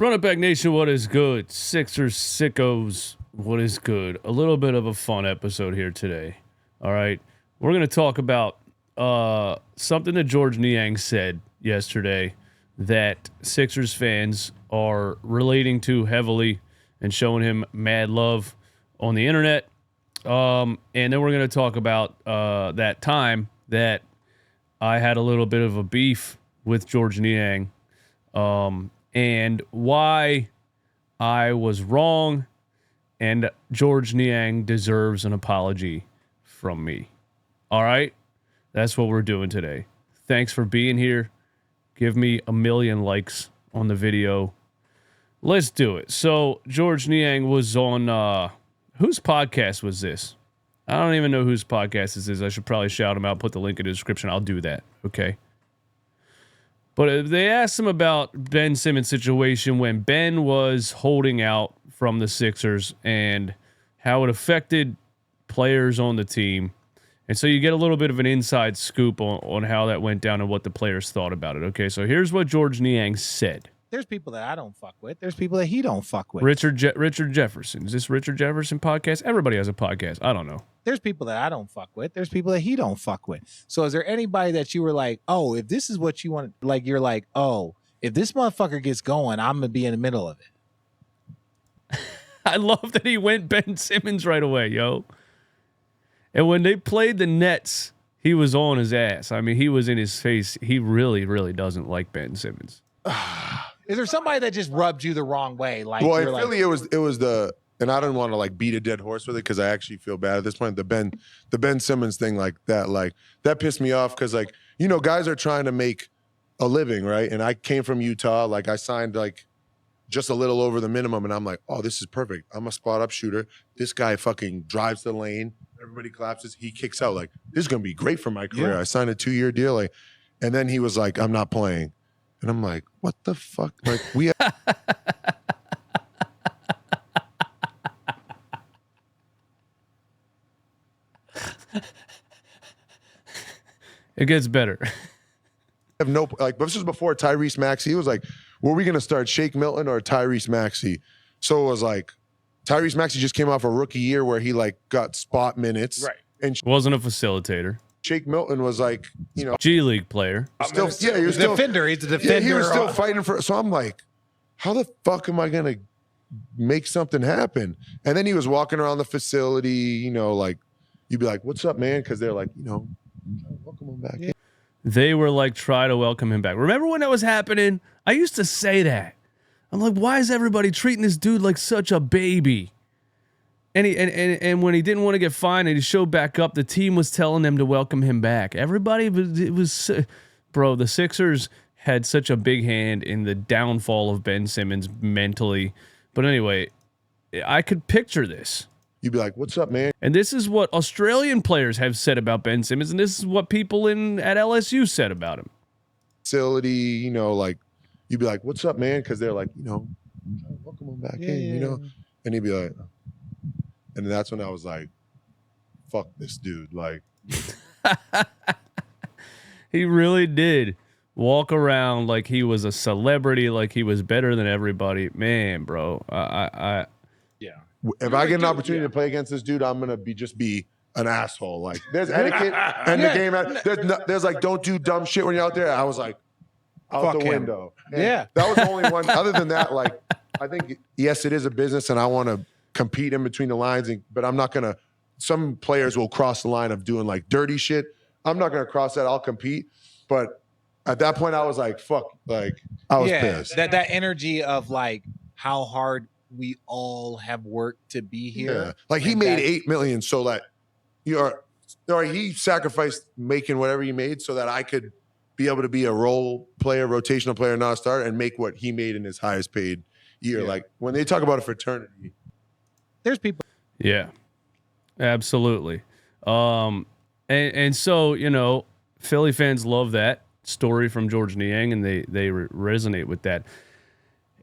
Run It Back Nation, what is good? Sixers sickos, what is good? A little bit of a fun episode here today. All right. We're going to talk about something that George Niang said yesterday that Sixers fans are relating to heavily and showing him mad love on the internet. And then we're going to talk about that time that I had a little bit of a beef with George Niang. And why I was wrong, and George Niang deserves an apology from me. All right? That's what we're doing today. Thanks for being here. Give me 1 million likes on the video. Let's do it. So, George Niang was on, whose podcast was this? I don't even know whose podcast this is. I should probably shout him out, put the link in the description. I'll do that, okay? But they asked him about Ben Simmons' situation when Ben was holding out from the Sixers and how it affected players on the team. And so you get a little bit of an inside scoop on how that went down and what the players thought about it. Okay, so here's what George Niang said. There's people that I don't fuck with. There's people that he don't fuck with. Richard Jefferson. Is this Richard Jefferson podcast? Everybody has a podcast. I don't know. There's people that I don't fuck with. There's people that he don't fuck with. So is there anybody that you were like, oh, if this is what you want, like you're like, oh, if this motherfucker gets going, I'm going to be in the middle of it. I love that he went Ben Simmons right away, yo. And when they played the Nets, he was on his ass. I mean, he was in his face. He really, really doesn't like Ben Simmons. Is there somebody that just rubbed you the wrong way? Like, well, in Philly, it was the, and I don't want to like beat a dead horse with it because I actually feel bad at this point. The Ben Simmons thing, like that pissed me off because like, you know, guys are trying to make a living, right? And I came from Utah, like I signed like just a little over the minimum, and I'm like, oh, this is perfect. I'm a spot up shooter. This guy fucking drives the lane. Everybody collapses. He kicks out. Like, this is gonna be great for my career. Yeah. I signed a 2-year deal, like, and then he was like, I'm not playing. And I'm like, what the fuck? Like, we It gets better. have no, like, this was before Tyrese Maxey. He was like, were we going to start Shake Milton or Tyrese Maxey? So it was like, Tyrese Maxey just came off a rookie year where he, like, got spot minutes. Right. And Wasn't a facilitator. Shake Milton was like, you know, G League player. Still, yeah, he was a defender. He's a defender. Yeah, he was still fighting for. So I'm like, how the fuck am I gonna make something happen? And then he was walking around the facility, you know, like you'd be like, "What's up, man?" Because they're like, you know, welcome him back. Yeah. They were like, try to welcome him back. Remember when that was happening? I used to say that. I'm like, why is everybody treating this dude like such a baby? And and when he didn't want to get fined and he showed back up, the team was telling them to welcome him back. Everybody was bro, the Sixers had such a big hand in the downfall of Ben Simmons mentally. But anyway, I could picture this. You'd be like, "What's up, man?" And this is what Australian players have said about Ben Simmons, and this is what people at LSU said about him. Facility, you know, like you'd be like, "What's up, man?" Because they're like, you know, welcome him back in, you know, and he'd be like. And that's when I was like, fuck this dude. Like, he really did walk around like he was a celebrity, like he was better than everybody. Man, bro. Yeah. If I get an opportunity to play against this dude, I'm going to just be an asshole. Like, there's etiquette and the game. There's like, don't do dumb shit when you're out there. I was like, out the window. And yeah. That was the only one. Other than that, like, I think, yes, it is a business and I want to compete in between the lines, but I'm not gonna. Some players will cross the line of doing like dirty shit. I'm not gonna cross that. I'll compete, but at that point, I was like, "Fuck!" Like I was pissed. That energy of like how hard we all have worked to be here. Yeah. Like he made $8 million, so that he sacrificed making whatever he made so that I could be able to be a role player, rotational player, not a starter, and make what he made in his highest paid year. Yeah. Like when they talk about a fraternity. There's people. Yeah, absolutely. And so, you know, Philly fans love that story from George Niang, and they resonate with that.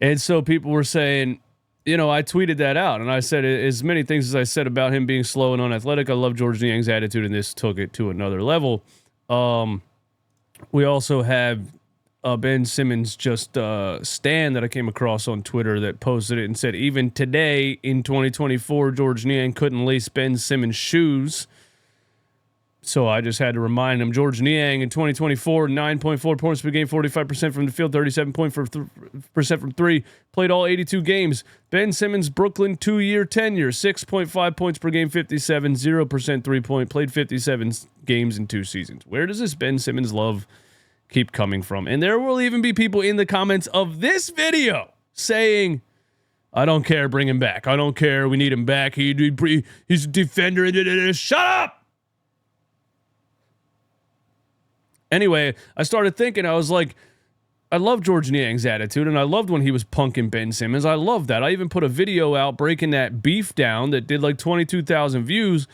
And so people were saying, you know, I tweeted that out, and I said as many things as I said about him being slow and unathletic. I love George Niang's attitude, and this took it to another level. We also have Ben Simmons just stan that I came across on Twitter that posted it and said, even today in 2024, George Niang couldn't lace Ben Simmons' shoes. So I just had to remind him, George Niang in 2024, 9.4 points per game, 45% from the field, 37% from three, played all 82 games. Ben Simmons, Brooklyn, 2-year tenure, 6.5 points per game, 57, 0% three-point, played 57 games in 2 seasons. Where does this Ben Simmons love keep coming from? And there will even be people in the comments of this video I don't care, bring him back. I don't care, we need him back. He's a defender. Shut up! Anyway, I started thinking, I was like, I love George Niang's attitude, and I loved when he was punking Ben Simmons. I love that. I even put a video out breaking that beef down that did like 22,000 views,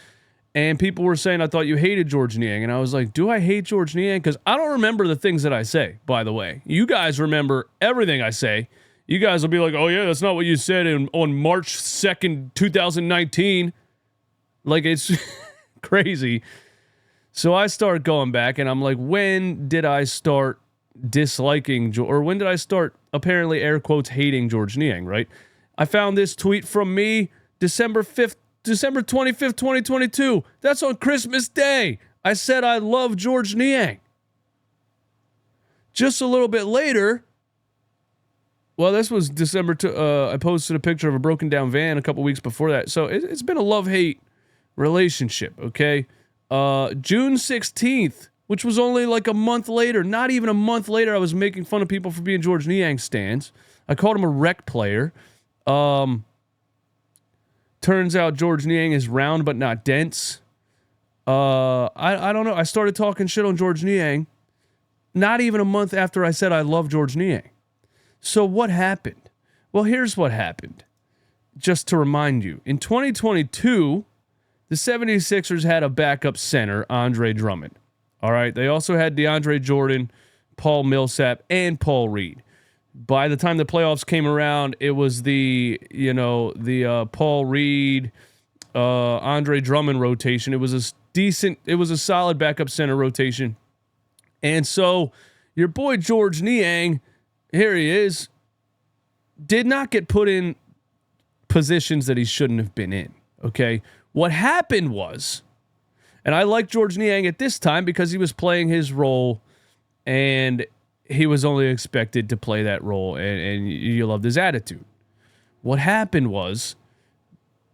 and people were saying, I thought you hated George Niang. And I was like, do I hate George Niang? Because I don't remember the things that I say, by the way. You guys remember everything I say. You guys will be like, oh yeah, that's not what you said on March 2nd, 2019. Like, it's crazy. So I start going back, and I'm like, when did I start disliking, or when did I start, apparently, air quotes, hating George Niang, right? I found this tweet from me, December 25th, 2022. That's on Christmas Day. I said I love George Niang. Just a little bit later, well, this was December, I posted a picture of a broken down van a couple weeks before that. So it's been a love-hate relationship, okay? June 16th, which was only like a month later, not even a month later, I was making fun of people for being George Niang stans. I called him a rec player. Turns out George Niang is round but not dense. I don't know. I started talking shit on George Niang not even a month after I said I love George Niang. So what happened? Well, here's what happened. Just to remind you, in 2022, the 76ers had a backup center, Andre Drummond. All right. They also had DeAndre Jordan, Paul Millsap, and Paul Reed. By the time the playoffs came around, it was the Paul Reed, Andre Drummond rotation. It was a solid backup center rotation. And so your boy George Niang, here he is, did not get put in positions that he shouldn't have been in. Okay. What happened was, and I like George Niang at this time because he was playing his role and he was only expected to play that role, and you loved his attitude. What happened was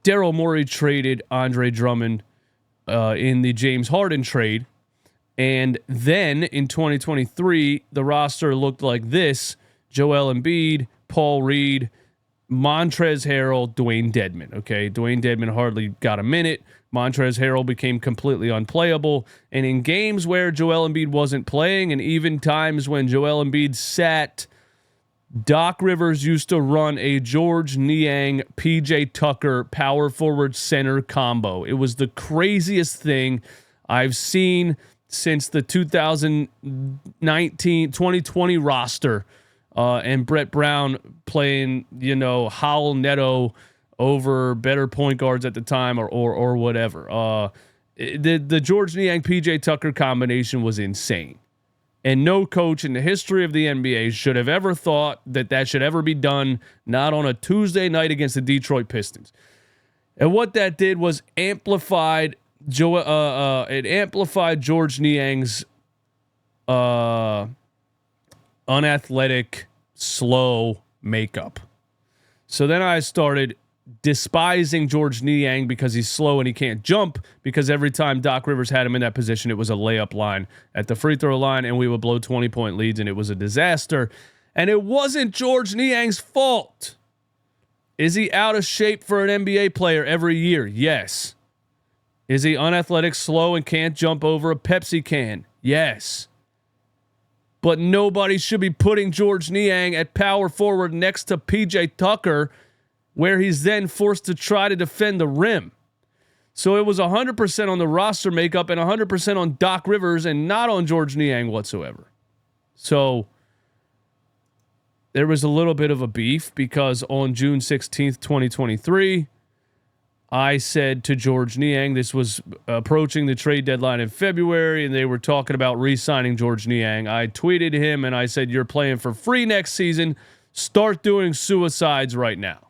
Daryl Morey traded Andre Drummond in the James Harden trade, and then in 2023, the roster looked like this: Joel Embiid, Paul Reed, Montrezl Harrell, Dwayne Dedmon. Okay, Dwayne Dedmon hardly got a minute. Montrezl Harrell became completely unplayable. And in games where Joel Embiid wasn't playing, and even times when Joel Embiid sat, Doc Rivers used to run a George Niang, PJ Tucker power forward center combo. It was the craziest thing I've seen since the 2020 roster. And Brett Brown playing, Howell Neto over better point guards at the time or whatever. The George Niang PJ Tucker combination was insane. And no coach in the history of the NBA should have ever thought that should ever be done, not on a Tuesday night against the Detroit Pistons. And what that did was amplified George Niang's unathletic, slow makeup. So then I started despising George Niang because he's slow and he can't jump, because every time Doc Rivers had him in that position, it was a layup line at the free throw line, and we would blow 20-point leads, and it was a disaster. And it wasn't George Niang's fault. Is he out of shape for an NBA player every year? Yes. Is he unathletic, slow, and can't jump over a Pepsi can? Yes. But nobody should be putting George Niang at power forward next to PJ Tucker, where he's then forced to try to defend the rim. So it was 100% on the roster makeup and 100% on Doc Rivers and not on George Niang whatsoever. So there was a little bit of a beef because on June 16th, 2023, I said to George Niang, this was approaching the trade deadline in February, and they were talking about re-signing George Niang. I tweeted him, and I said, you're playing for free next season. Start doing suicides right now.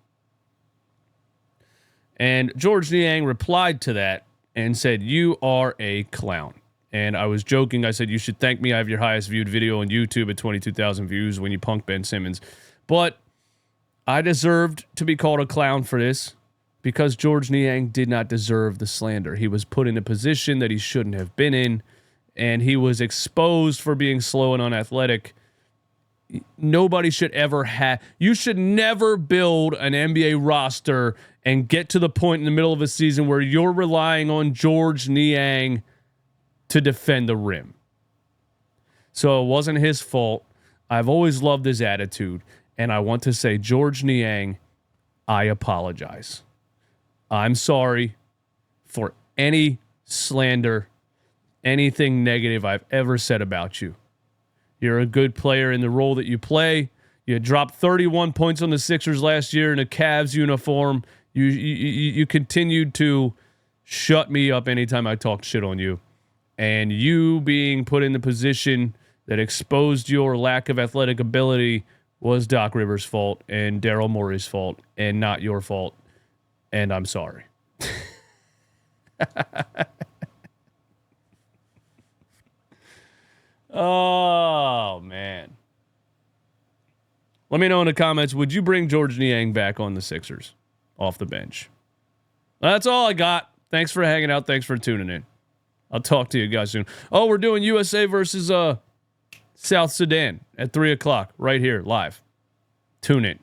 And George Niang replied to that and said, you are a clown. And I was joking. I said, you should thank me. I have your highest viewed video on YouTube at 22,000 views when you punked Ben Simmons. But I deserved to be called a clown for this because George Niang did not deserve the slander. He was put in a position that he shouldn't have been in, and he was exposed for being slow and unathletic. Nobody should ever have... You should never build an NBA roster and get to the point in the middle of a season where you're relying on George Niang to defend the rim. So it wasn't his fault. I've always loved his attitude, and I want to say, George Niang, I apologize. I'm sorry for any slander, anything negative I've ever said about you. You're a good player in the role that you play. You dropped 31 points on the Sixers last year in a Cavs uniform. You continued to shut me up anytime I talked shit on you. And you being put in the position that exposed your lack of athletic ability was Doc Rivers' fault and Daryl Morey's fault and not your fault. And I'm sorry. Oh, man. Let me know in the comments, would you bring George Niang back on the Sixers off the bench? That's all I got. Thanks for hanging out. Thanks for tuning in. I'll talk to you guys soon. Oh, we're doing USA versus South Sudan at 3 o'clock right here live. Tune in.